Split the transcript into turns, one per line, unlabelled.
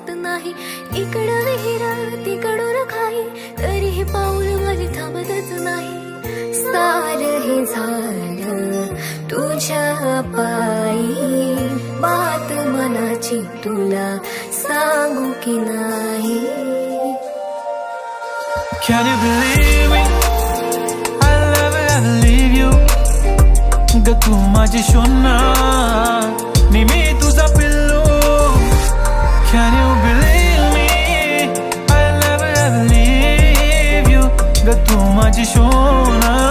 जात नाही. इकडं विहीर तिकडून खाई, तरीही पाऊल माझे थांबतच नाही. सार हे झालं तुझ्या पायी, बात मनाची तुला सांगू की नाही.
Can you believe it? I'll never leave you. ग तू माझी शोना, नि मी तुझा पिल्लू. Can you believe me? I'll never leave you. ग तू माझी शोना.